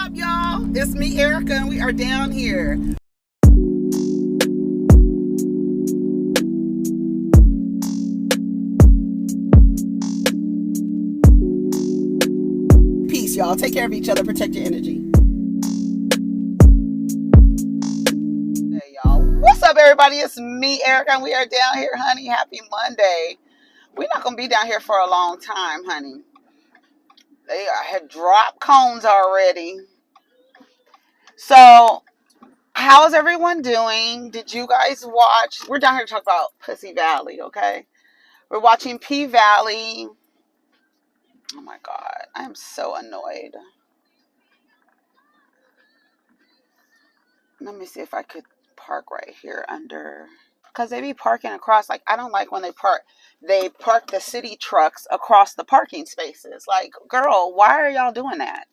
up, y'all? It's me, Erica, and we are down here. Peace, y'all. Take care of each other. Protect your energy. Hey, y'all. What's up, everybody? It's me, Erica, and we are down here, honey. Happy Monday. We're not going to be down here for a long time, honey. They had dropped cones already. So, how's everyone doing? Did you guys watch? We're down here to talk about Pussy Valley, okay? We're watching P Valley. Oh my God, I am so annoyed. Let me see if I could park right here under, because they be parking across. Like, I don't like when they park the city trucks across the parking spaces. Like, girl, why are y'all doing that?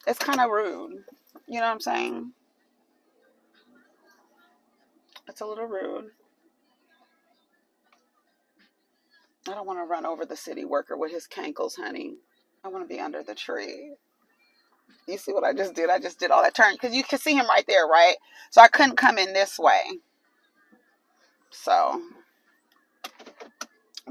It's kind of rude. You know what I'm saying? It's a little rude. I don't want to run over the city worker with his cankles, honey. I want to be under the tree. You see what I just did? I just did all that turn because you can see him right there, right? So I couldn't come in this way. So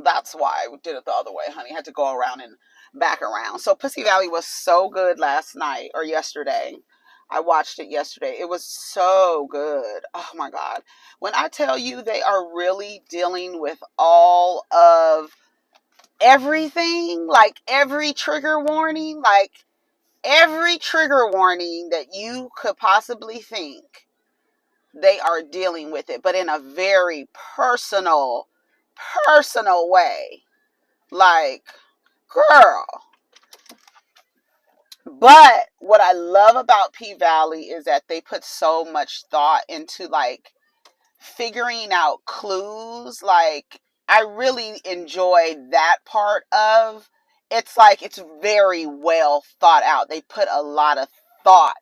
that's why we did it the other way, honey. I had to go around and back around. So Pussy Valley was so good last night or yesterday. I watched it yesterday. It was so good. Oh my God. When I tell you they are really dealing with all of everything, like every trigger warning, that you could possibly think, they are dealing with it, but in a very personal way. Like, girl. But what I love about P Valley is that they put so much thought into like figuring out clues. Like, I really enjoy that part of it's. Like, it's very well thought out. They put a lot of thought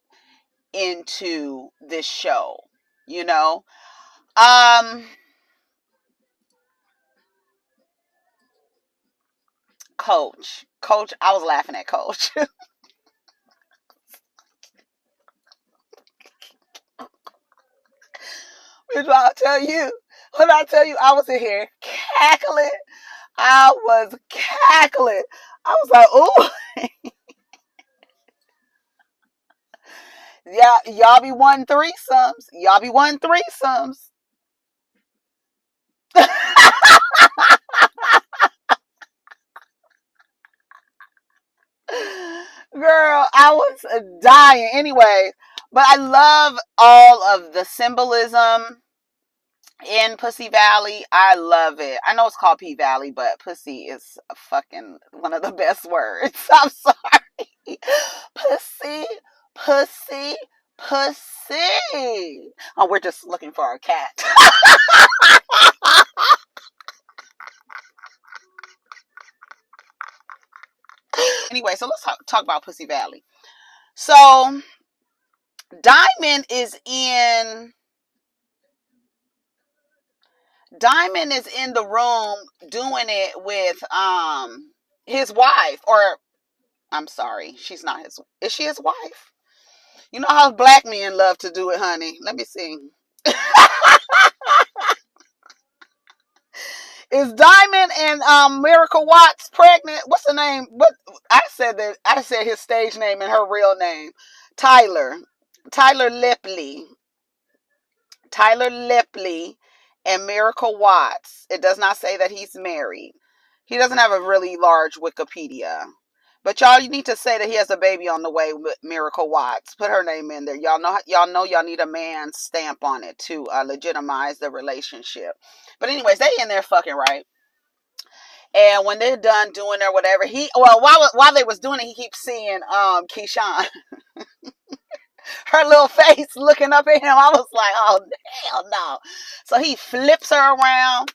into this show, you know. Coach, I was laughing at Coach. When I tell you, I was in here cackling. I was cackling. I was like, ooh. Yeah, y'all be wanting threesomes. Girl, I was dying. Anyway, but I love all of the symbolism in Pussy Valley. I love it. I know it's called P Valley, but pussy is a fucking one of the best words. I'm sorry. Pussy, pussy, pussy. Oh, we're just looking for our cat. Anyway, so let's talk about Pussy Valley. So Diamond is in the room doing it with his wife, or I'm sorry, she's not his. Is she his wife? You know how black men love to do it, honey. Let me see. Is Diamond and Miracle Watts pregnant? What's the name? What I said his stage name and her real name. Tyler Lipley. Tyler Lipley and Miracle Watts. It does not say that he's married. He doesn't have a really large Wikipedia. But y'all, you need to say that he has a baby on the way with Miracle Watts. Put her name in there. Y'all know y'all need a man's stamp on it to legitimize the relationship. But anyways, they in there fucking, right. And when they're done doing or whatever, while they was doing it, he keeps seeing Keyshawn. Her little face looking up at him. I was like, oh hell no. So he flips her around.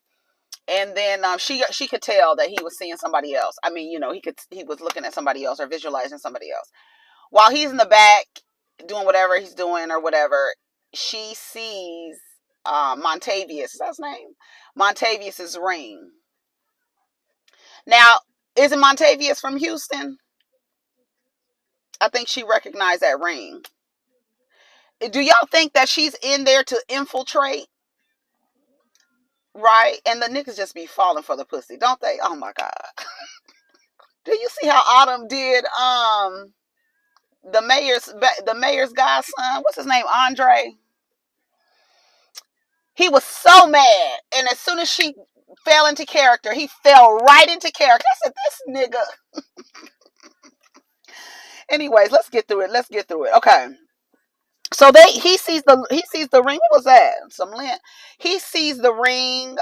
And then she could tell that he was seeing somebody else. I mean, he was looking at somebody else or visualizing somebody else. While he's in the back doing whatever he's doing or whatever, she sees Montavious. Is that his name? Montavious' ring. Now, isn't Montavious from Houston? I think she recognized that ring. Do y'all think that she's in there to infiltrate? Right? And the niggas just be falling for the pussy, don't they? Oh my God. Do you see how Autumn did the mayor's godson? What's his name? Andre? He was so mad. And as soon as she fell into character, he fell right into character. I said, this nigga. Anyways, let's get through it. Let's get through it. Okay. So he sees the ring. What was that? Some lint. He sees the ring.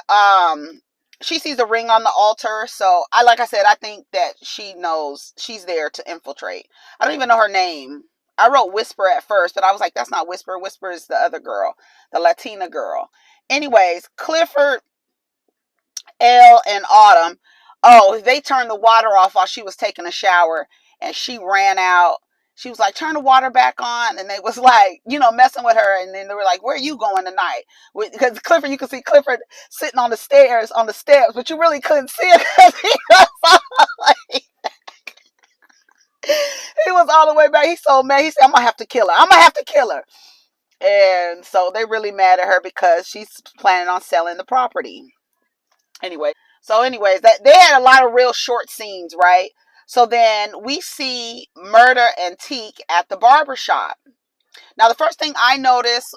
She sees the ring on the altar. So like I said, I think that she knows she's there to infiltrate. I don't even know her name. I wrote Whisper at first, but I was like, that's not Whisper. Whisper is the other girl, the Latina girl. Anyways, Clifford, Elle, and Autumn. Oh, they turned the water off while she was taking a shower, and she ran out. She was like, turn the water back on. And they was like, messing with her. And then they were like, where are you going tonight? Because Clifford, you could see Clifford sitting on the stairs, on the steps, but you really couldn't see it because he was all the way back. He's so mad. He said, I'm going to have to kill her. I'm going to have to kill her. And so they really mad at her because she's planning on selling the property. Anyways, that they had a lot of real short scenes, right? So then we see Murder and Teak at the barbershop. Now, first thing I noticed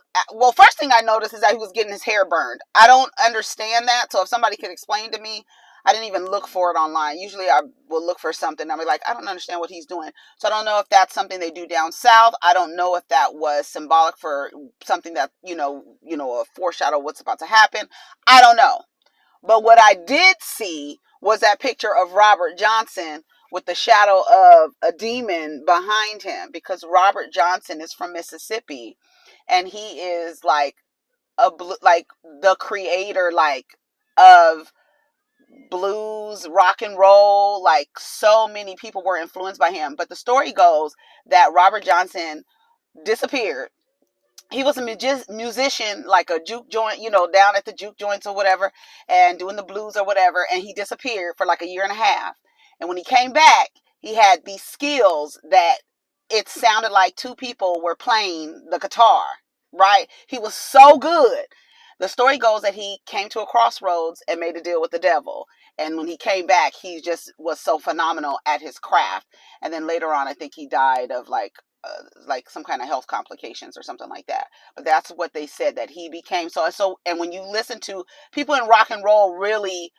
is that he was getting his hair burned. I don't understand that. So if somebody could explain to me, I didn't even look for it online. Usually I will look for something. I'll be like, I don't understand what he's doing. So I don't know if that's something they do down south. I don't know if that was symbolic for something that, a foreshadow of what's about to happen. I don't know. But what I did see was that picture of Robert Johnson with the shadow of a demon behind him, because Robert Johnson is from Mississippi and he is like the creator of blues, rock and roll. Like, so many people were influenced by him. But the story goes that Robert Johnson disappeared. He was a musician, like a juke joint, down at the juke joints or whatever, and doing the blues or whatever. And he disappeared for like a year and a half. And when he came back, he had these skills that it sounded like two people were playing the guitar, right? He was so good. The story goes that he came to a crossroads and made a deal with the devil. And when he came back, he just was so phenomenal at his craft. And then later on, I think he died of like some kind of health complications or something like that. But that's what they said that he became. And when you listen to people in rock and roll, really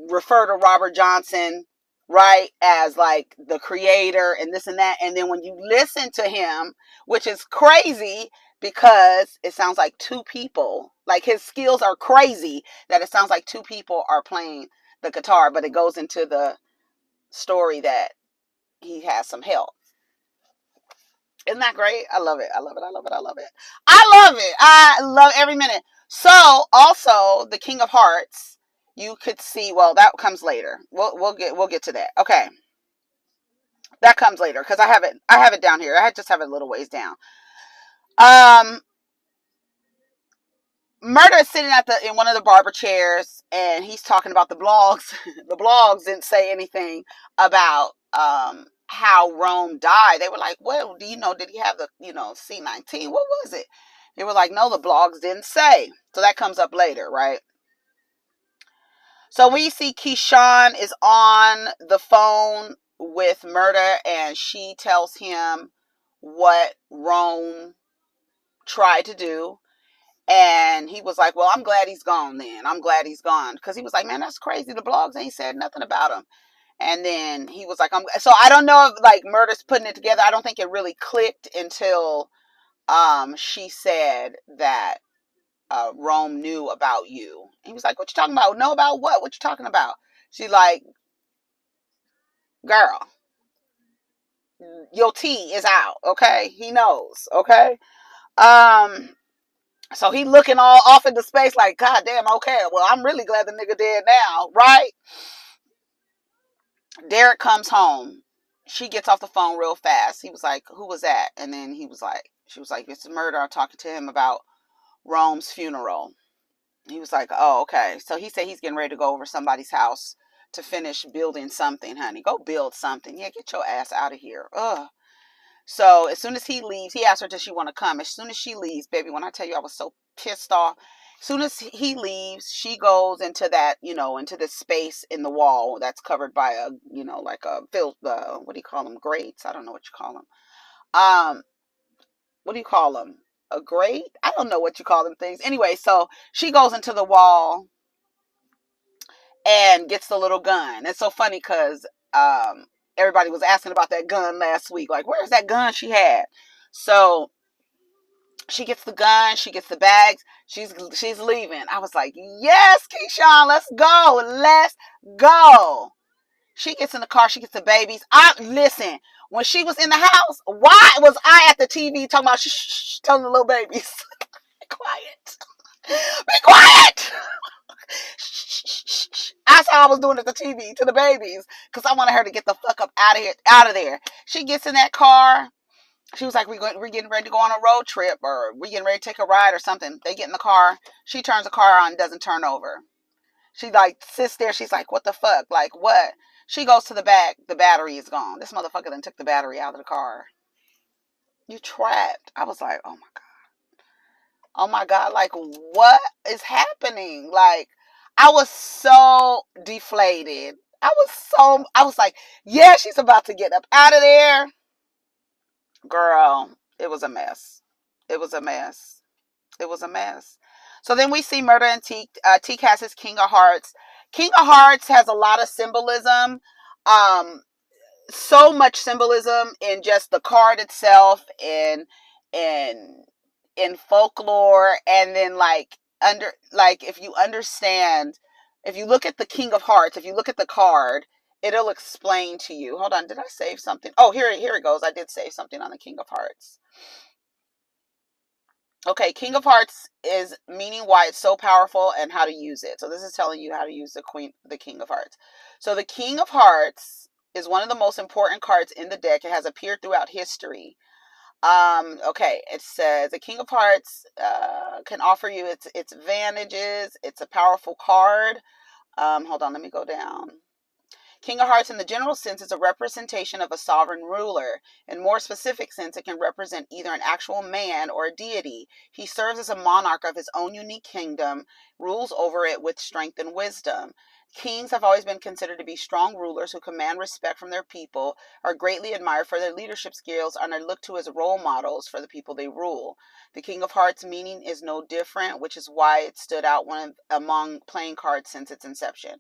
refer to Robert Johnson, right, as like the creator and this and that. And then when you listen to him, which is crazy because it sounds like two people, like his skills are crazy that it sounds like two people are playing the guitar, but it goes into the story that he has some help. Isn't that great? I love it. I love it. I love it. I love it. I love it. I love every minute. So also the King of Hearts, you could see. Well, that comes later. We'll get to that. Okay, that comes later because I have it down here. I just have it a little ways down. Murder is sitting in one of the barber chairs, and he's talking about the blogs. The blogs didn't say anything about how Rome died. They were like, well, did he have the C-19? What was it? They were like, no, the blogs didn't say. So that comes up later, right? So we see Keyshawn is on the phone with Murder, and she tells him what Rome tried to do. And he was like, well, I'm glad he's gone then. I'm glad he's gone. Because he was like, man, that's crazy. The blogs ain't said nothing about him. And then he was like, so I don't know if like Murder's putting it together. I don't think it really clicked until she said that Rome knew about you. And he was like, what you talking about? Know about what? What you talking about? She's like, girl, your tea is out. Okay. He knows. Okay. So he looking all off into space like, God damn, okay. Well, I'm really glad the nigga dead now, right? Derek comes home. She gets off the phone real fast. He was like, who was that? And then she was like, it's a murder. I'm talking to him about Rome's funeral. He was like, oh, okay. So he said he's getting ready to go over somebody's house to finish building something, honey. Go build something. Yeah, get your ass out of here. Ugh. So as soon as he leaves, he asked her, does she want to come? As soon as she leaves, baby, when I tell you I was so pissed off, as soon as he leaves, she goes into that, into this space in the wall that's covered by a, like a what do you call them? Grates? I don't know what you call them. What do you call them? A grate? I don't know what you call them things. Anyway, so she goes into the wall and gets the little gun. It's so funny because everybody was asking about that gun last week. Like, where's that gun she had? So she gets the gun, she gets the bags, she's leaving. I was like, yes, Keyshawn, let's go. Let's go. She gets in the car, she gets the babies. Listen, when she was in the house, why was I at the TV talking about telling the little babies? Be quiet. Be quiet. That's how I was doing at the TV to the babies, because I wanted her to get the fuck up out of there. She gets in that car. She was like, we're getting ready to go on a road trip, or we're getting ready to take a ride or something. They get in the car. She turns the car on and doesn't turn over. She like sits there. She's like, what the fuck? Like, what? She goes to the back. The battery is gone. This motherfucker then took the battery out of the car. You trapped. I was like, oh my God. Oh my God. Like, what is happening? Like, I was so deflated. I was like, yeah, she's about to get up out of there. Girl, it was a mess. It was a mess. It was a mess. So then we see Murder and Teak. Teak has his King of Hearts. King of Hearts has a lot of symbolism. So much symbolism in just the card itself, and in folklore, and then if you understand, if you look at the King of Hearts, if you look at the card, it'll explain to you. Hold on, did I save something? Oh, here it goes. I did save something on the King of Hearts. Okay, King of Hearts is meaning why it's so powerful and how to use it. So this is telling you how to use the King of Hearts. So the King of Hearts is one of the most important cards in the deck. It has appeared throughout history. Okay, it says the King of Hearts can offer you its advantages. It's a powerful card. Hold on, let me go down. King of Hearts in the general sense is a representation of a sovereign ruler. In more specific sense, it can represent either an actual man or a deity. He serves as a monarch of his own unique kingdom, rules over it with strength and wisdom. Kings have always been considered to be strong rulers who command respect from their people, are greatly admired for their leadership skills, and are looked to as role models for the people they rule. The King of Hearts meaning is no different, which is why it stood out among playing cards since its inception.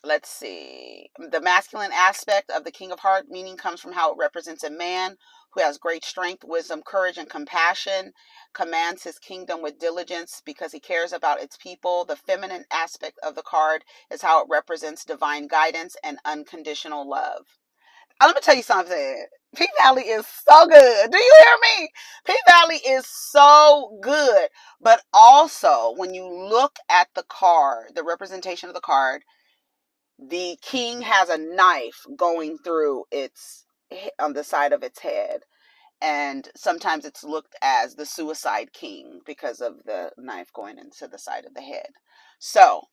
Let's see. The masculine aspect of the King of Hearts meaning comes from how it represents a man who has great strength, wisdom, courage, and compassion, commands his kingdom with diligence because he cares about its people. The feminine aspect of the card is how it represents divine guidance and unconditional love. Let me tell you something. P-Valley is so good. Do you hear me? P-Valley is so good. But also, when you look at the card, the representation of the card, the king has a knife going through on the side of its head, and sometimes it's looked as the suicide king because of the knife going into the side of the head. So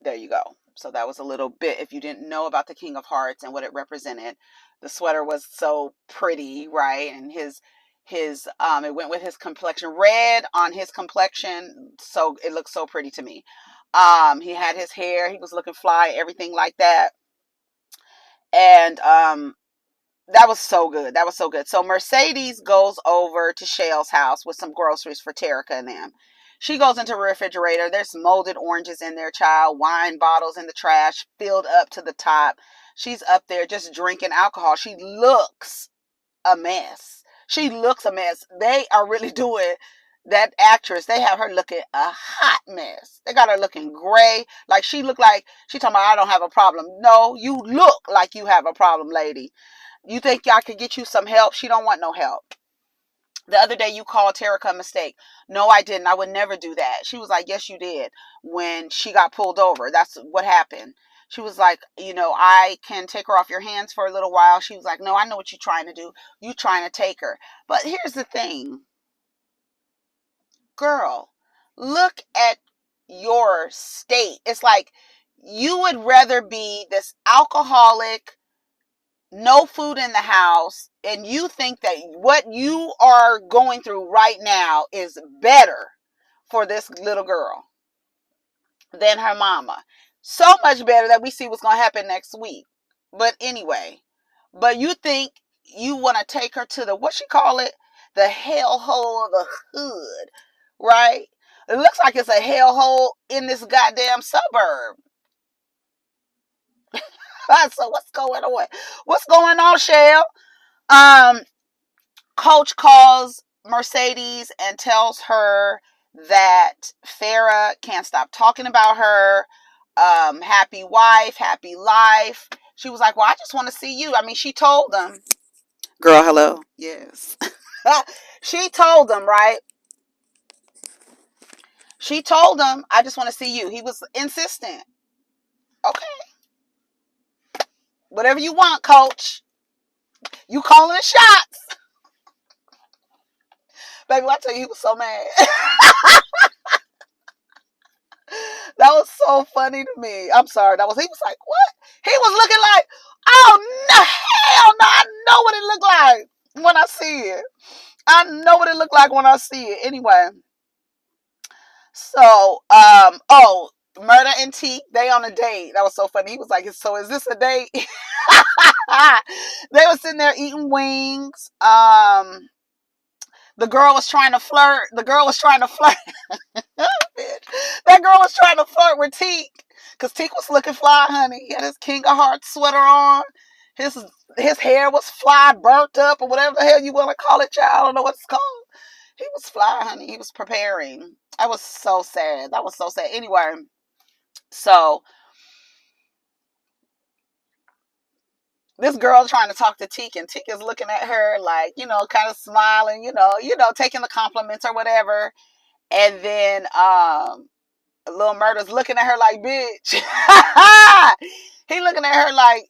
there you go. So that was a little bit, if you didn't know about the King of Hearts and what it represented. The sweater was so pretty, right? And it went with his complexion, red on his complexion, so it looked so pretty to me. He had his hair, he was looking fly, everything like that. And that was so good. That was so good. So Mercedes goes over to Shale's house with some groceries for Terica and them. She goes into the refrigerator. There's molded oranges in there, child. Wine bottles in the trash, filled up to the top. She's up there just drinking alcohol. She looks a mess. She looks a mess. They are really doing that actress. They have her looking a hot mess. They got her looking gray. Like she looked like she talking about, I don't have a problem. No, you look like you have a problem, lady. You think I could get you some help? She don't want no help. The other day you called Terica a mistake. No, I didn't. I would never do that. She was like, yes, you did. When she got pulled over, that's what happened. She was like, I can take her off your hands for a little while. She was like, no, I know what you're trying to do. You're trying to take her. But here's the thing. Girl, look at your state. It's like you would rather be this alcoholic, no food in the house, and you think that what you are going through right now is better for this little girl than her mama. So much better that we see what's going to happen next week. But anyway, but you think you want to take her to the, what she call it? The hellhole of the hood, right? It looks like it's a hellhole in this goddamn suburb. So what's going on? What's going on, Shell? Coach calls Mercedes and tells her that Farrah can't stop talking about her. Happy wife, happy life. She was like, well, I just want to see you. I mean, she told them. Girl, hello. Yes. She told them, right? She told him, I just want to see you. He was insistent. Okay. Whatever you want, coach. You calling the shots. Baby, I tell you, he was so mad. That was so funny to me. I'm sorry. He was like, what? He was looking like, oh, no, hell no. I know what it looked like when I see it. I know what it looked like when I see it. Anyway. So, Murder and Teak, they on a date. That was so funny. He was like, so is this a date? They were sitting there eating wings. The girl was trying to flirt. That girl was trying to flirt with Teak. Because Teak was looking fly, honey. He had his King of Hearts sweater on. His hair was fly, burnt up, or whatever the hell you want to call it, child. I don't know what it's called. He was fly, honey. He was preparing. I was so sad. That was so sad. Anyway, so this girl trying to talk to Teak, and Teak is looking at her like, kind of smiling, taking the compliments or whatever. And then Little Murder's looking at her like, bitch. He looking at her like,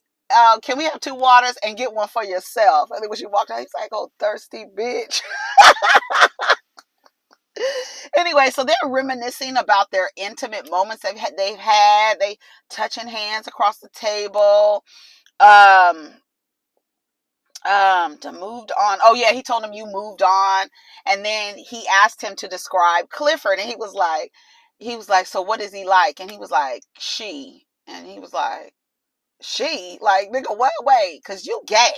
can we have 2 waters and get one for yourself? I think when she walked out, he's like, oh, thirsty bitch. Anyway, so they're reminiscing about their intimate moments they've had. They touching hands across the table. Moved on. Oh yeah, he told him you moved on, and then he asked him to describe Clifford, and he was like, so what is he like? And he was like, she, and he was like, she, like, nigga, wait, cause you gay.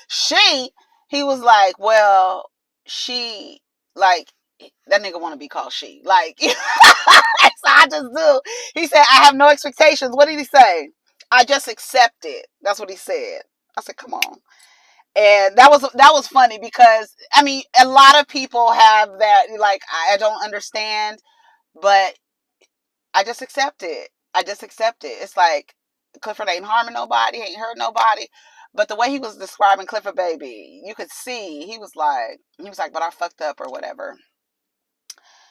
She, he was like, well, she, like, that nigga want to be called she, like. So I just do. He said, I have no expectations. What did he say? I just accept it. That's what he said. I said, come on. And that was funny because, I mean, a lot of people have that, like, I don't understand, but I just accept it. It's like, Clifford ain't harming nobody, ain't hurt nobody. But the way he was describing Clifford baby, you could see he was like, but I fucked up or whatever.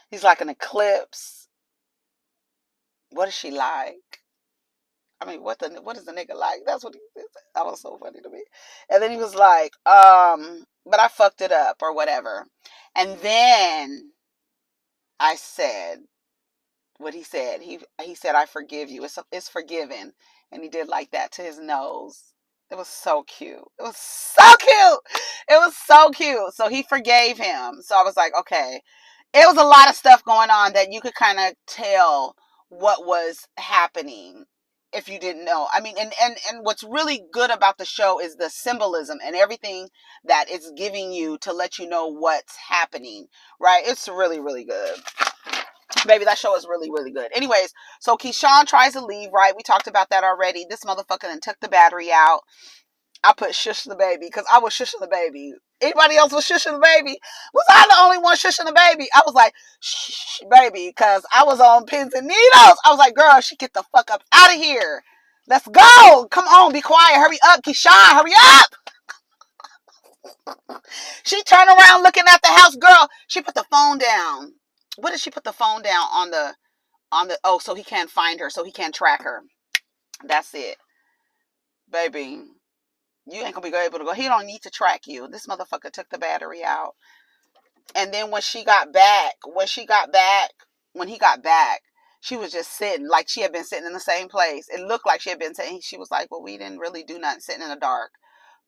He's like an eclipse. What is she like? I mean, what is the nigga like? That's what he said. That was so funny to me. And then he was like, but I fucked it up or whatever. And then I said what he said. He said, I forgive you. It's forgiven. And he did like that to his nose. It was so cute. So he forgave him. So I was like, okay. It was a lot of stuff going on that you could kind of tell what was happening if you didn't know. I mean, and what's really good about the show is the symbolism and everything that it's giving you to let you know what's happening, right? It's really, really good. Baby, that show is really, really good. Anyways, so Keyshawn tries to leave, right? We talked about that already. This motherfucker then took the battery out. I put shush the baby because I was shushing the baby. Anybody else was shushing the baby? Was I the only one shushing the baby? I was like, shh, baby, because I was on pins and needles. I was like, girl, she get the fuck up out of here. Let's go. Come on, be quiet. Hurry up, Keyshawn, hurry up. She turned around looking at the house. Girl, she put the phone down. What did she put the phone down on the, oh, so he can't find her, so he can't track her. That's it. Baby, you ain't gonna be able to go. He don't need to track you. This motherfucker took the battery out. And then when he got back, She was just sitting, like she had been sitting in the same place. It looked like she had been sitting. She was like, well, we didn't really do nothing, sitting in the dark.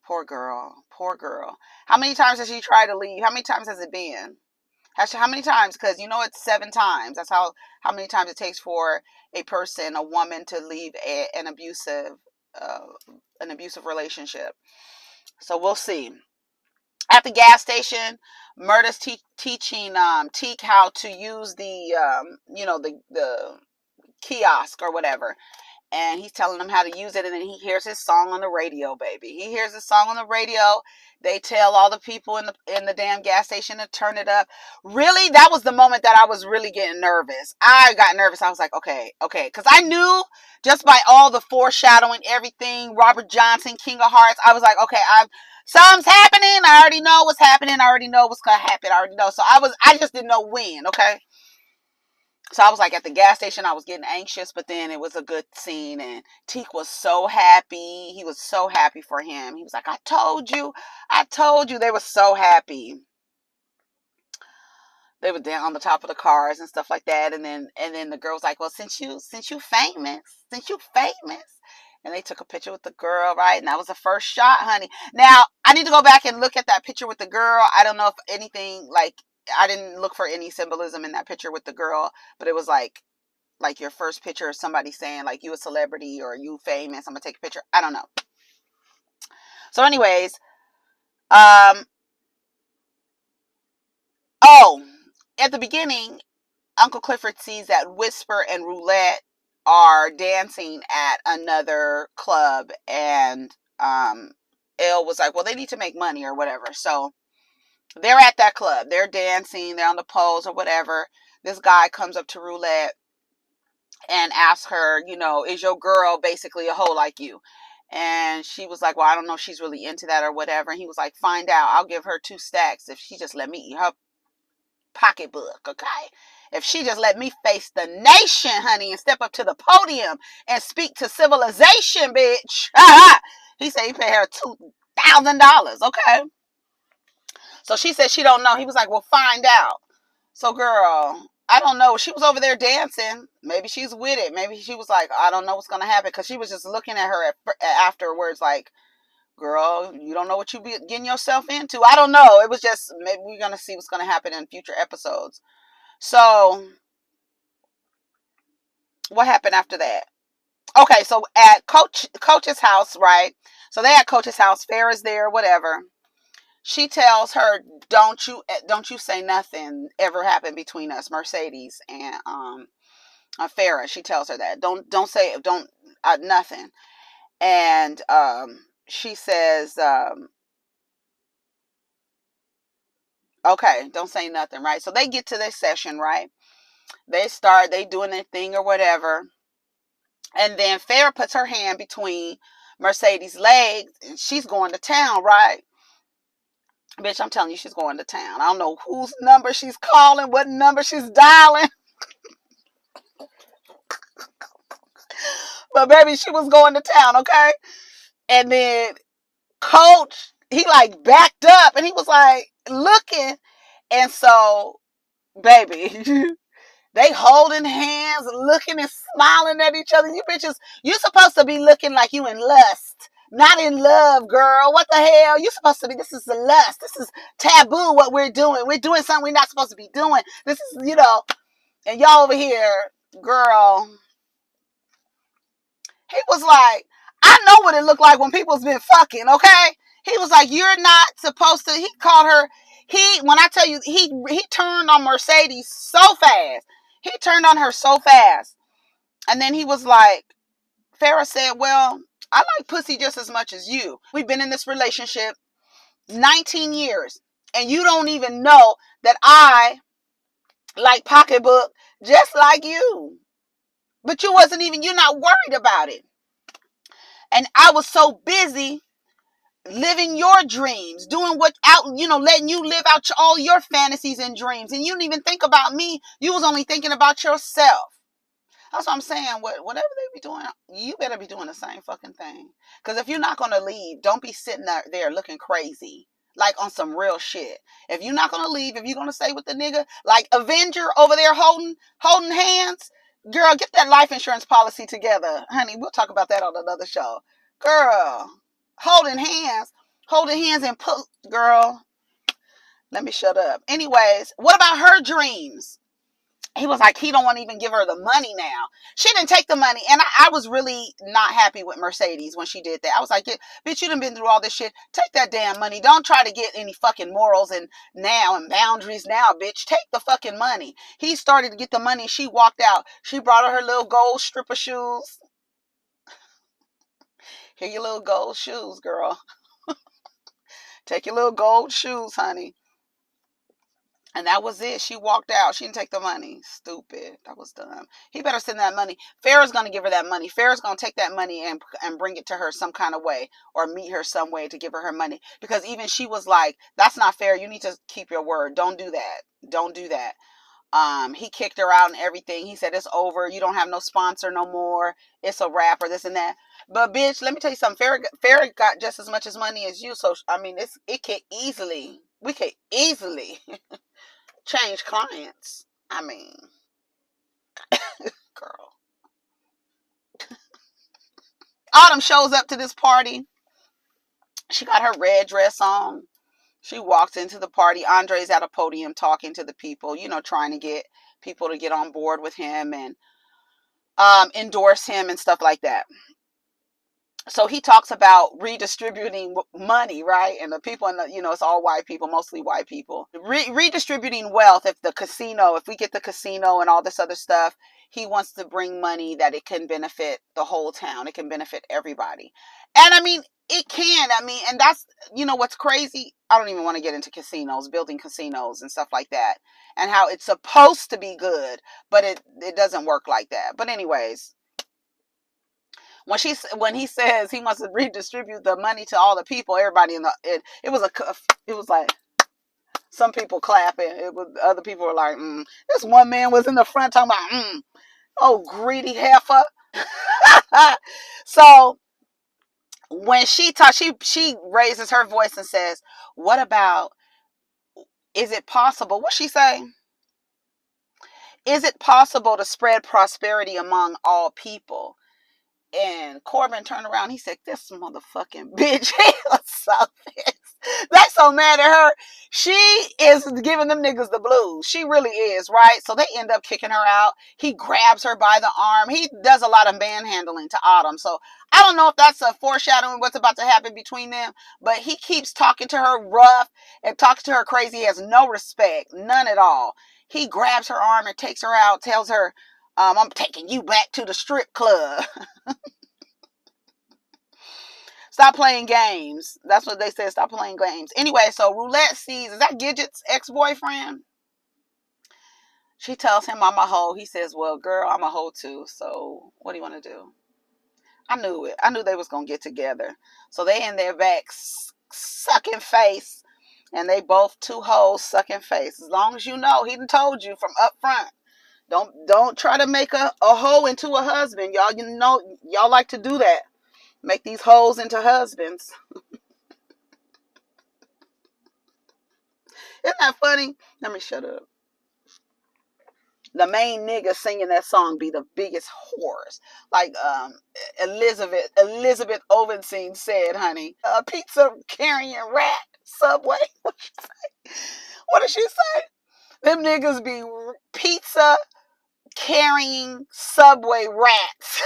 Poor girl. Poor girl. How many times has she tried to leave? How many times has it been? How many times? Because you know it's 7 times. That's how many times it takes for a person, a woman, to leave an abusive relationship. So we'll see. At the gas station, Murda's teaching Teak how to use the the kiosk or whatever. And he's telling them how to use it, and then he hears his song on the radio, baby. He hears his song on the radio. They tell all the people in the damn gas station to turn it up. Really, that was the moment that I was really getting nervous. I got nervous. I was like, okay, because I knew just by all the foreshadowing, everything, Robert Johnson, King of Hearts, I was like, okay, something's happening. I already know what's happening. I already know what's gonna happen. I already know. So I just didn't know when. Okay. So I was like at the gas station, I was getting anxious, but then it was a good scene, and Teak was so happy. He was so happy for him. He was like, I told you. They were so happy. They were down on the top of the cars and stuff like that. And then the girl was like, well, since you famous. And they took a picture with the girl, right? And that was the first shot, honey. Now, I need to go back and look at that picture with the girl. I don't know if anything, like, I didn't look for any symbolism in that picture with the girl, but it was like your first picture of somebody saying, like, you a celebrity or you famous, I'm gonna take a picture. I don't know. So anyways, at the beginning, Uncle Clifford sees that Whisper and Roulette are dancing at another club, and Elle was like, well, they need to make money or whatever. So they're at that club. They're dancing. They're on the poles or whatever. This guy comes up to Roulette and asks her, is your girl basically a hoe like you? And she was like, well, I don't know if she's really into that or whatever. And he was like, find out. I'll give her 2 stacks if she just let me eat her pocketbook, okay? If she just let me face the nation, honey, and step up to the podium and speak to civilization, bitch. He said he paid her $2,000, okay? So she said she don't know. He was like, well, find out. So, girl, I don't know. She was over there dancing. Maybe she's with it. Maybe she was like, I don't know what's going to happen. Because she was just looking at her afterwards like, girl, you don't know what you be getting yourself into. I don't know. It was just, maybe we're going to see what's going to happen in future episodes. So, what happened after that? Okay, so at Coach's house, right? So they at Coach's house. Farrah's there, whatever. She tells her, don't you say nothing ever happened between us, Mercedes and Farrah. She tells her that. Don't say nothing. And she says, okay, don't say nothing, right? So they get to this session, right? They doing their thing or whatever. And then Farrah puts her hand between Mercedes' legs, and she's going to town, right? Bitch, I'm telling you, she's going to town. I don't know whose number she's calling, what number she's dialing. But baby, she was going to town, okay? And then Coach, he like backed up and he was like looking. And so, baby, they holding hands, looking and smiling at each other. You bitches, you supposed to be looking like you in lust. Not in love, girl. What the hell? You supposed to be, this is the lust. This is taboo what we're doing. We're doing something we're not supposed to be doing. This is, and y'all over here, girl. He was like, I know what it looked like when people's been fucking, okay? He was like, you're not supposed to, he called her, when I tell you, he turned on Mercedes so fast. He turned on her so fast. And then he was like, Farrah said, well, I like pussy just as much as you. We've been in this relationship 19 years. And you don't even know that I like pocketbook just like you. But you're not worried about it. And I was so busy living your dreams, doing letting you live out all your fantasies and dreams. And you didn't even think about me. You was only thinking about yourself. That's what I'm saying. Whatever they be doing, you better be doing the same fucking thing. Because if you're not going to leave, don't be sitting there looking crazy. Like on some real shit. If you're not going to leave, if you're going to stay with the nigga, like Avenger over there holding hands, Girl, get that life insurance policy together. Honey, we'll talk about that on another show. Girl, holding hands. Holding hands and put, girl, let me shut up. Anyways, what about her dreams? He was like, he don't want to even give her the money now. She didn't take the money. And I was really not happy with Mercedes when she did that. I was like, bitch, you done been through all this shit. Take that damn money. Don't try to get any fucking morals and boundaries now, bitch. Take the fucking money. He started to get the money. She walked out. She brought her little gold stripper shoes. Here your little gold shoes, girl. Take your little gold shoes, honey. And that was it. She walked out. She didn't take the money. Stupid. That was dumb. He better send that money. Farrah's going to give her that money. Farrah's going to take that money and bring it to her some kind of way, or meet her some way to give her money. Because even she was like, that's not fair. You need to keep your word. Don't do that. Don't do that. He kicked her out and everything. He said, it's over. You don't have no sponsor no more. It's a wrap, or this and that. But bitch, let me tell you something. Farrah got just as much as money as you. So, I mean, we could easily change clients. I mean, girl. Autumn shows up to this party. She got her red dress on. She walks into the party. Andre's at a podium talking to the people, trying to get people to get on board with him and endorse him and stuff like that. So he talks about redistributing money, right? And the people in the, it's all white people, mostly white people. Redistributing wealth. If we get the casino and all this other stuff, he wants to bring money that it can benefit the whole town. It can benefit everybody. And I mean, it can. I mean, and that's, what's crazy. I don't even want to get into casinos, building casinos and stuff like that, and how it's supposed to be good, but it doesn't work like that. But anyways, when he says he wants to redistribute the money to all the people, everybody it was like some people clapping. Other people were like, This one man was in the front talking about, oh, greedy heifer. So when she talks, she raises her voice and says, what about, is it possible? What's she saying? Is it possible to spread prosperity among all people? And Corbin turned around. He said, this motherfucking bitch. He was so pissed. They so mad at her. She is giving them niggas the blues. She really is, right? So they end up kicking her out. He grabs her by the arm. He does a lot of manhandling to Autumn. So I don't know if that's a foreshadowing what's about to happen between them, but he keeps talking to her rough and talks to her crazy. He has no respect, none at all. He grabs her arm and takes her out, tells her, I'm taking you back to the strip club. Stop playing games. That's what they said. Stop playing games. Anyway, so Roulette sees, is that Gidget's ex-boyfriend? She tells him I'm a hoe. He says, well, girl, I'm a hoe too. So what do you want to do? I knew it. I knew they was going to get together. So they in their back sucking face. And they both two hoes sucking face. As long as you know, he done told you from up front. Don't try to make a hoe into a husband. Y'all, y'all like to do that. Make these hoes into husbands. Isn't that funny? Let me shut up. The main nigga singing that song be the biggest whores. Like Elizabeth Ovenstein said, honey. A pizza carrying rat, Subway. What did she say? Them niggas be pizza carrying Subway rats.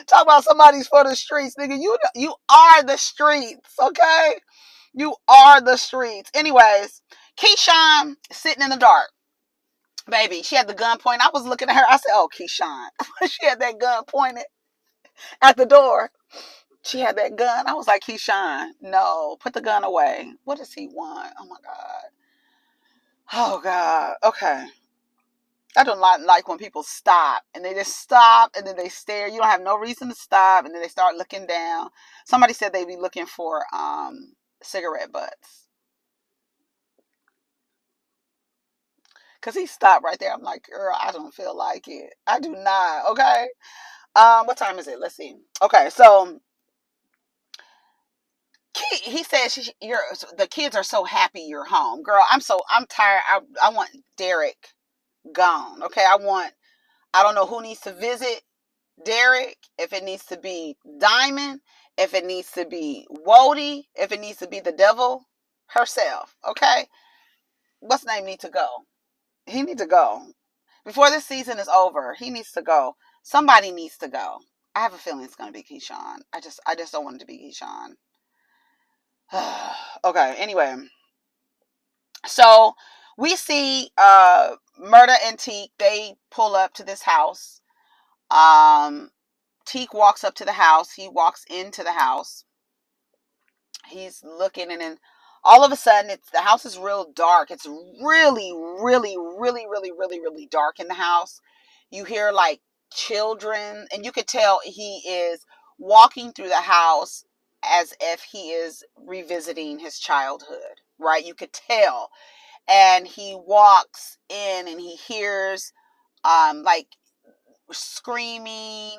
Talk about somebody's for the streets, nigga. You are the streets, okay? You are the streets. Anyways, Keyshawn sitting in the dark. Baby, she had the gun pointed. I was looking at her. I said, oh, Keyshawn. She had that gun pointed at the door. She had that gun. I was like, Keyshawn, no, put the gun away. What does he want? Oh, my God. Oh, God. Okay. I don't like when people stop and they just stop and then they stare. You don't have no reason to stop and then they start looking down. Somebody said they'd be looking for cigarette butts. Because he stopped right there. I'm like, girl, I don't feel like it. I do not. Okay. What time is it? Let's see. Okay, so he says the kids are so happy you're home. Girl, I'm tired. I want Derek gone. Okay, I don't know who needs to visit Derek, if it needs to be Diamond, if it needs to be Wody, if it needs to be the devil herself. Okay, what's name need to go? He needs to go before this season is over. He needs to go. Somebody needs to go. I have a feeling it's going to be Keyshawn. I just don't want it to be Keyshawn. Okay. Anyway, so we see Murda and Teak. They pull up to this house. Teak walks up to the house. He walks into the house. He's looking, and then all of a sudden, the house is real dark. It's really, really, really, really, really, really dark in the house. You hear like children, and you could tell he is walking through the house as if he is revisiting his childhood, right? You could tell. And he walks in and he hears like screaming,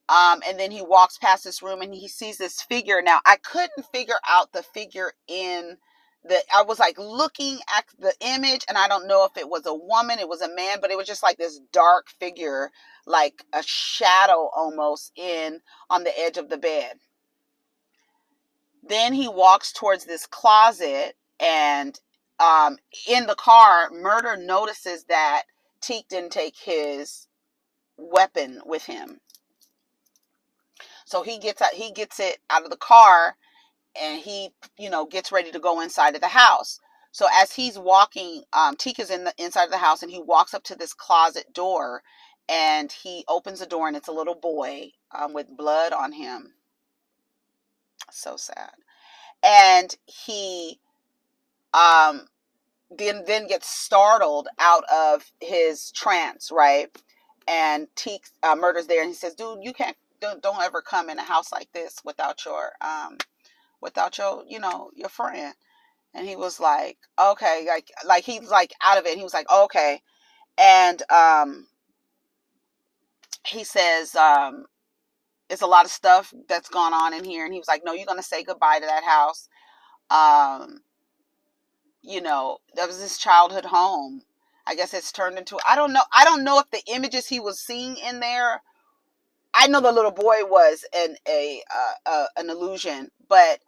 and then he walks past this room and he sees this figure. Now I couldn't figure out the figure in the, I was like looking at the image, and I don't know if it was a woman, it was a man, but it was just like this dark figure, like a shadow almost in on the edge of the bed. Then he walks towards this closet, and in the car, Murder notices that Teak didn't take his weapon with him. So he gets it out of the car, and he, gets ready to go inside of the house. So as he's walking, Teak is in the inside of the house, and he walks up to this closet door, and he opens the door, and it's a little boy with blood on him. So sad. And he then gets startled out of his trance, right? And Teak Murder's there, and he says, "Dude, you can't, don't ever come in a house like this without your your friend." And he was like, "Okay," like he's like out of it. And he was like, "Okay," and he says, "It's a lot of stuff that's gone on in here." And he was like, "No, you're gonna say goodbye to that house. That was his childhood home. I guess it's turned into, I don't know if the images he was seeing in there, I know the little boy was an illusion, but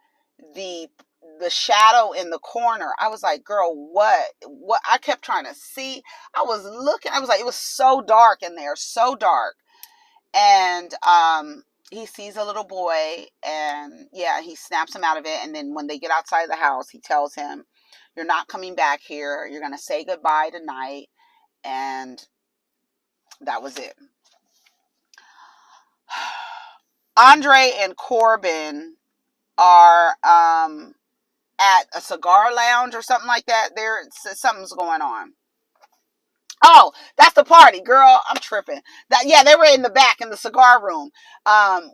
the shadow in the corner, I was like, girl, what I kept trying to see. I was looking, I was like, it was so dark in there, so dark. And he sees a little boy, and yeah, he snaps him out of it. And then when they get outside the house, he tells him, "You're not coming back here. You're going to say goodbye tonight." And that was it. Andre and Corbin are at a cigar lounge or something like that. Something's going on. Oh, that's the party, girl. I'm tripping. They were in the back in the cigar room.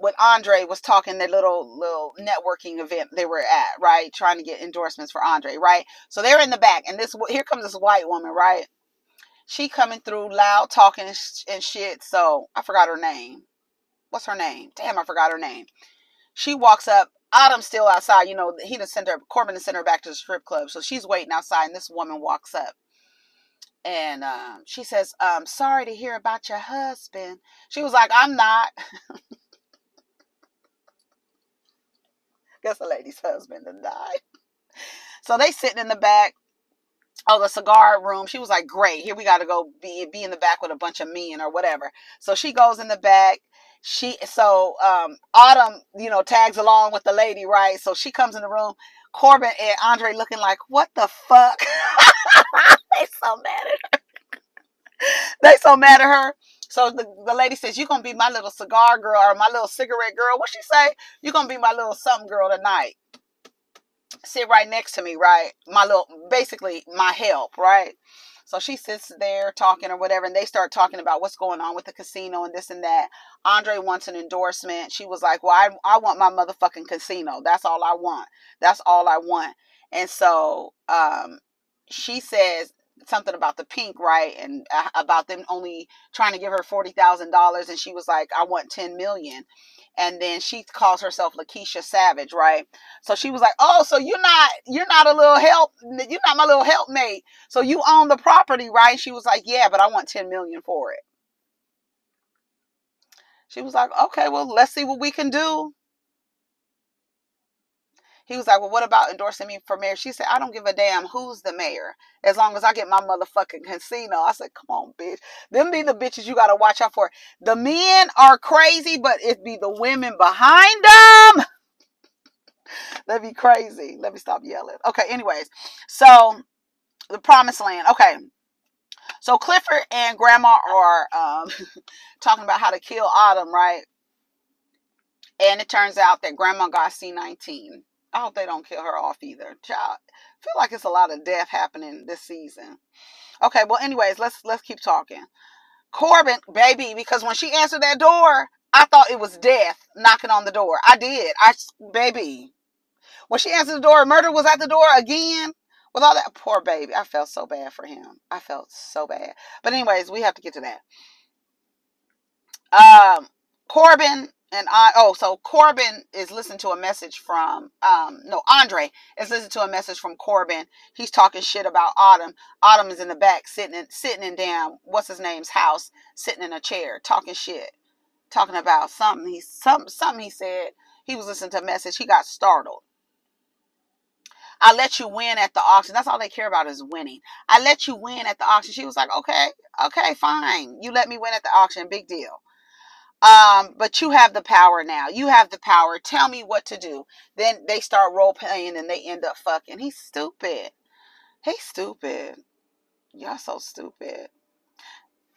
When Andre was talking, their little networking event they were at, right? Trying to get endorsements for Andre, right? So they're in the back, and here comes this white woman, right? She coming through loud, talking and shit. So I forgot her name. What's her name? Damn, I forgot her name. She walks up. Autumn's still outside. Corbin has sent her back to the strip club. So she's waiting outside, and this woman walks up. And she says, "Sorry to hear about your husband." She was like, "I'm not." Guess the lady's husband had died. So they sitting in the back of the cigar room. She was like, "Great, here we got to go be in the back with a bunch of men or whatever." So she goes in the back. Autumn, tags along with the lady, right? So she comes in the room. Corbin and Andre looking like, what the fuck? They so mad at her. They so mad at her. So the lady says, "You're going to be my little cigar girl, or my little cigarette girl." What she say? "You're going to be my little something girl tonight. Sit right next to me, right? Basically my help, right?" So she sits there talking or whatever, and they start talking about what's going on with the casino and this and that. Andre wants an endorsement. She was like, "Well, I want my motherfucking casino. That's all I want. That's all I want." And so she says something about the pink, right? And about them only trying to give her $40,000. And she was like, "I want 10 million. And then she calls herself Lakeisha Savage, right? So she was like, "Oh, so you're not a little help, you're not my little helpmate. So you own the property, right?" She was like, "Yeah, but I want 10 million for it." She was like, "Okay, well, let's see what we can do." He was like, "Well, what about endorsing me for mayor?" She said, "I don't give a damn who's the mayor, as long as I get my motherfucking casino." I said, "Come on, bitch. Them be the bitches you got to watch out for. The men are crazy, but it be the women behind them that be crazy." Let me stop yelling. Okay, anyways. So, the promised land. Okay. So, Clifford and Grandma are talking about how to kill Autumn, right? And it turns out that Grandma got C19. I hope they don't kill her off either. Child, I feel like it's a lot of death happening this season. Okay, well, anyways, let's keep talking. Corbin, baby, because when she answered that door, I thought it was death knocking on the door. I did. Baby, when she answered the door, murder was at the door again. With all that, poor baby, I felt so bad for him. I felt so bad. But anyways, we have to get to that. Corbin and so Corbin is listening to a message from Andre is listening to a message from Corbin. He's talking shit about Autumn. Autumn is in the back sitting in damn what's his name's house, sitting in a chair, talking shit, talking about something he said. He was listening to a message. He got startled. "I let you win at the auction." That's all they care about is winning. "I let you win at the auction." She was like, okay, fine. You let me win at the auction. Big deal. But you have the power now. You have the power. Tell me what to do." Then they start role playing and they end up fucking. He's stupid. He's stupid. Y'all so stupid.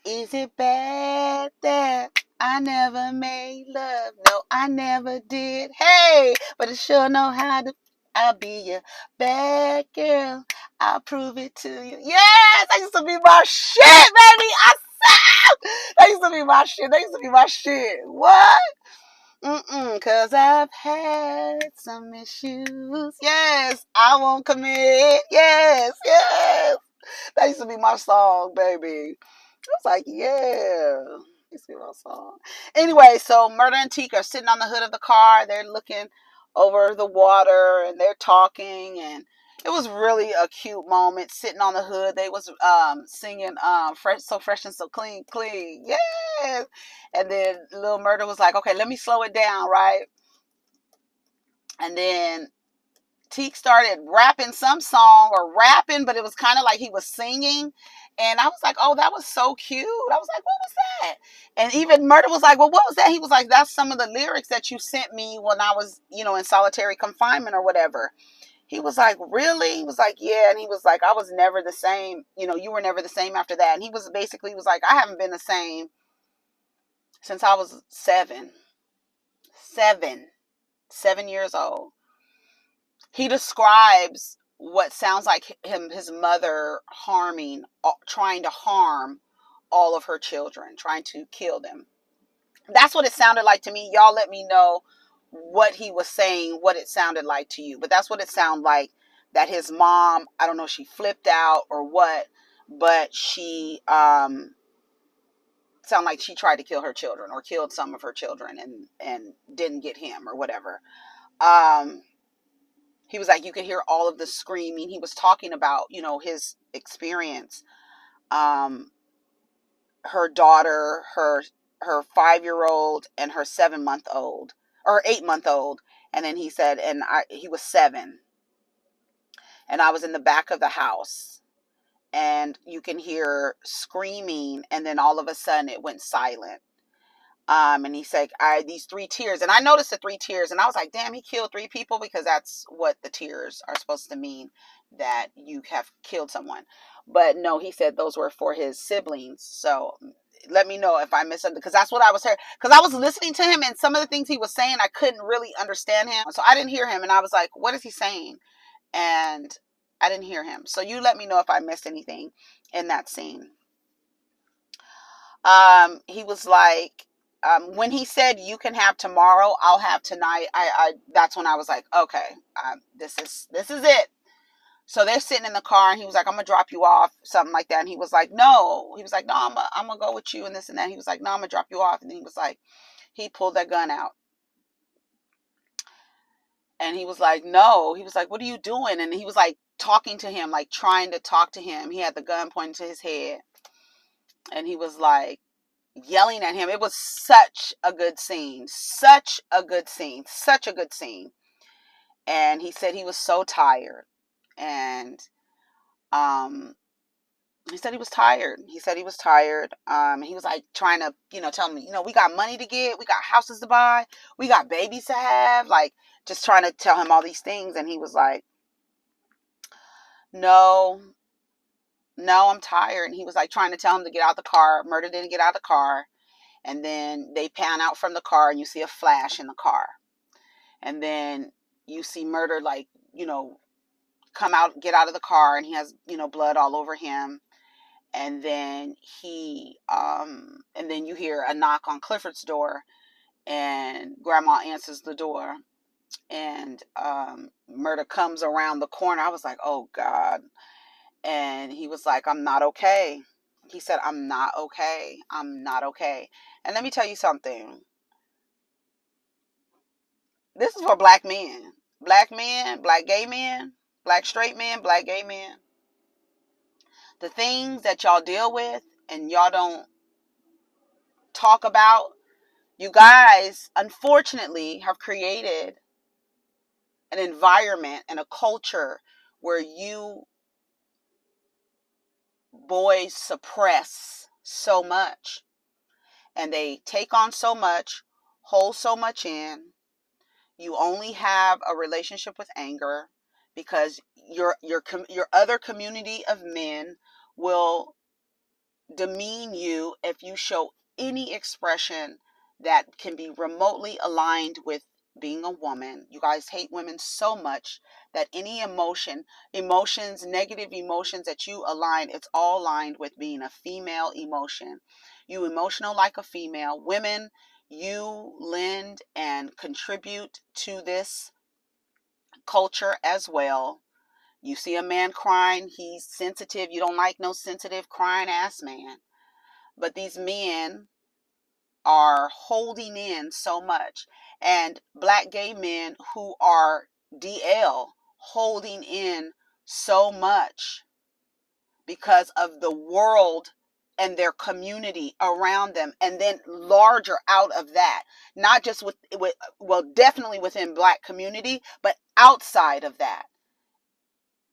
"Is it bad that I never made love? No, I never did. Hey, but I sure know how to. I'll be your bad girl. I'll prove it to you." Yes, that used to be my shit, baby. I said that used to be my shit. That used to be my shit. What? Cause I've had some issues. Yes, I won't commit. Yes, yes. That used to be my song, baby. I was like, yeah. Used to be my song. Anyway, so Murder and Teak are sitting on the hood of the car. They're looking over the water and they're talking, and it was really a cute moment sitting on the hood. They was singing fresh, so fresh and so clean, clean. Yes. And then Little Murder was like, "Okay, let me slow it down," right? And then Teak started rapping some song or rapping, but it was kind of like he was singing. And I was like, "Oh, that was so cute." I was like, "What was that?" And even Murder was like, "Well, what was that?" He was like, "That's some of the lyrics that you sent me when I was, in solitary confinement or whatever." He was like, "Really?" He was like, "Yeah." And he was like, "I was never the same. You were never the same after that." And he was like, "I haven't been the same since I was 7. 7 years old." He describes what sounds like his mother trying to harm all of her children, trying to kill them. That's what it sounded like to me. Y'all let me know what he was saying, what it sounded like to you. But that's what it sounded like, that his mom, I don't know if she flipped out or what, but she sounded like she tried to kill her children or killed some of her children and didn't get him or whatever. He was like, you could hear all of the screaming. He was talking about, his experience. Her daughter, her 5-year-old, and her 7-month-old or 8-month-old. And then he said, he was 7, and I was in the back of the house, and you can hear screaming, and then all of a sudden it went silent. And he said, these 3 tears. And I noticed the 3 tears. And I was like, damn, he killed 3 people, because that's what the tears are supposed to mean, that you have killed someone. But no, he said those were for his siblings. So let me know if I misunderstood, because that's what I was hearing. Because I was listening to him, and some of the things he was saying, I couldn't really understand him. So I didn't hear him. And I was like, what is he saying? And I didn't hear him. So you let me know if I missed anything in that scene. He was like, when he said, "You can have tomorrow, I'll have tonight," that's when I was like, okay, this is it. So they're sitting in the car, and he was like, "I'm gonna drop you off," something like that. And he was like, "No." He was like, "No, I'm gonna go with you," and this and that. He was like, "No, I'm gonna drop you off." And then he was like, he pulled that gun out. And he was like, no. He was like, what are you doing? And he was like talking to him, like trying to talk to him. He had the gun pointed to his head. And he was like yelling at him. It was such a good scene. Such a good scene. Such a good scene. And he said he was so tired. And he said he was tired. He said he was tired. He was like trying to, tell me, we got money to get, we got houses to buy, we got babies to have, like just trying to tell him all these things. And he was like, no, I'm tired. And he was like trying to tell him to get out the car. Murder didn't get out of the car. And then they pan out from the car and you see a flash in the car. And then you see Murder, like, come out, get out of the car, and he has, blood all over him. And then and then you hear a knock on Clifford's door, and Grandma answers the door, and Murder comes around the corner. I was like, oh God. And he was like, I'm not okay. He said, I'm not okay. I'm not okay. And let me tell you something. This is for black men. Black men, black gay men, black straight men, black gay men. The things that y'all deal with and y'all don't talk about, you guys, unfortunately, have created an environment and a culture where you boys suppress so much. And they take on so much, hold so much in. You only have a relationship with anger because your other community of men will demean you if you show any expression that can be remotely aligned with being a woman. You guys hate women so much that any emotions, negative emotions that you align, it's all aligned with being a female emotion. You emotional like a female. Women, you lend and contribute to this culture as well. You see a man crying, he's sensitive. You don't like no sensitive crying ass man. But these men are holding in so much. And black gay men who are DL holding in so much because of the world and their community around them. And then larger out of that, not just with well, definitely within black community, but outside of that.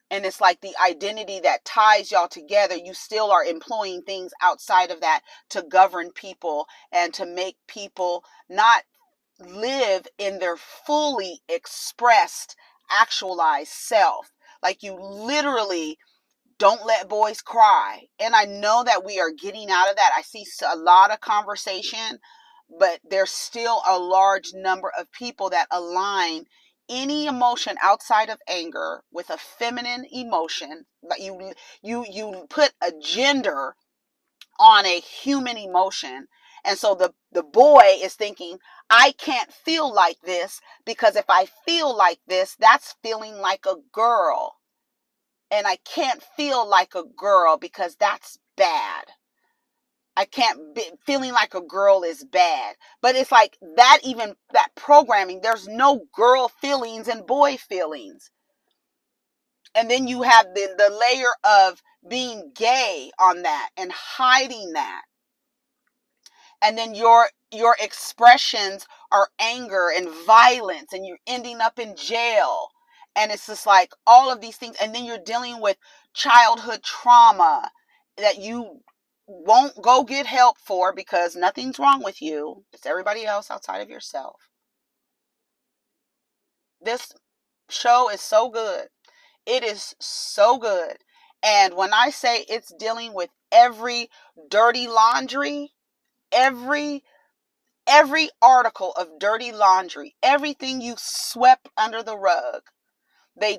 And it's like the identity that ties y'all together. You still are employing things outside of that to govern people and to make people not live in their fully expressed, actualized self. Like you literally don't let boys cry. And I know that we are getting out of that. I see a lot of conversation, but there's still a large number of people that align any emotion outside of anger with a feminine emotion. But you put a gender on a human emotion. And so the boy is thinking, I can't feel like this because if I feel like this, that's feeling like a girl. And I can't feel like a girl because that's bad. I can't be feeling like a girl is bad. But it's like that, even that programming, there's no girl feelings and boy feelings. And then you have the layer of being gay on that and hiding that. And then your expressions are anger and violence, and you're ending up in jail. And it's just like all of these things. And then you're dealing with childhood trauma that you won't go get help for because nothing's wrong with you. It's everybody else outside of yourself. This show is so good. It is so good. And when I say it's dealing with every dirty laundry, every article of dirty laundry, everything you swept under the rug, they're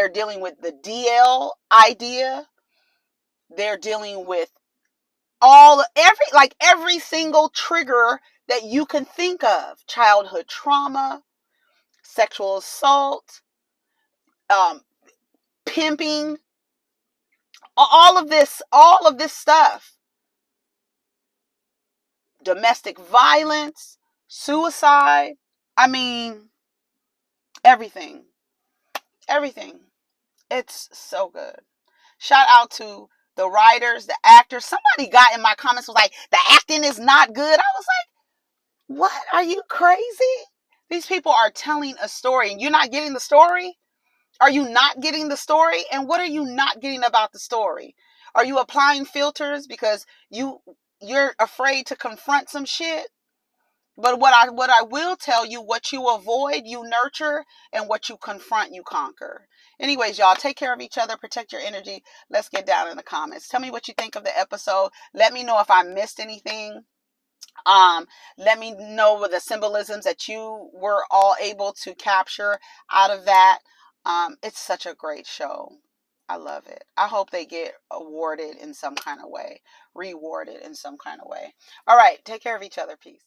dealing with the DL idea. They're dealing with every single trigger that you can think of: childhood trauma, sexual assault, pimping, all of this stuff, domestic violence, suicide. I mean, Everything. Everything. It's so good. Shout out to the writers, the actors. Somebody got in my comments was like, the acting is not good. I was like, what? Are you crazy? These people are telling a story and you're not getting the story? Are you not getting the story? And what are you not getting about the story? Are you applying filters because you're afraid to confront some shit? But what I will tell you, what you avoid, you nurture, and what you confront, you conquer. Anyways, y'all, take care of each other, protect your energy. Let's get down in the comments. Tell me what you think of the episode. Let me know if I missed anything. Let me know the symbolisms that you were all able to capture out of that. It's such a great show. I love it. I hope they get awarded in some kind of way, rewarded in some kind of way. All right, take care of each other. Peace.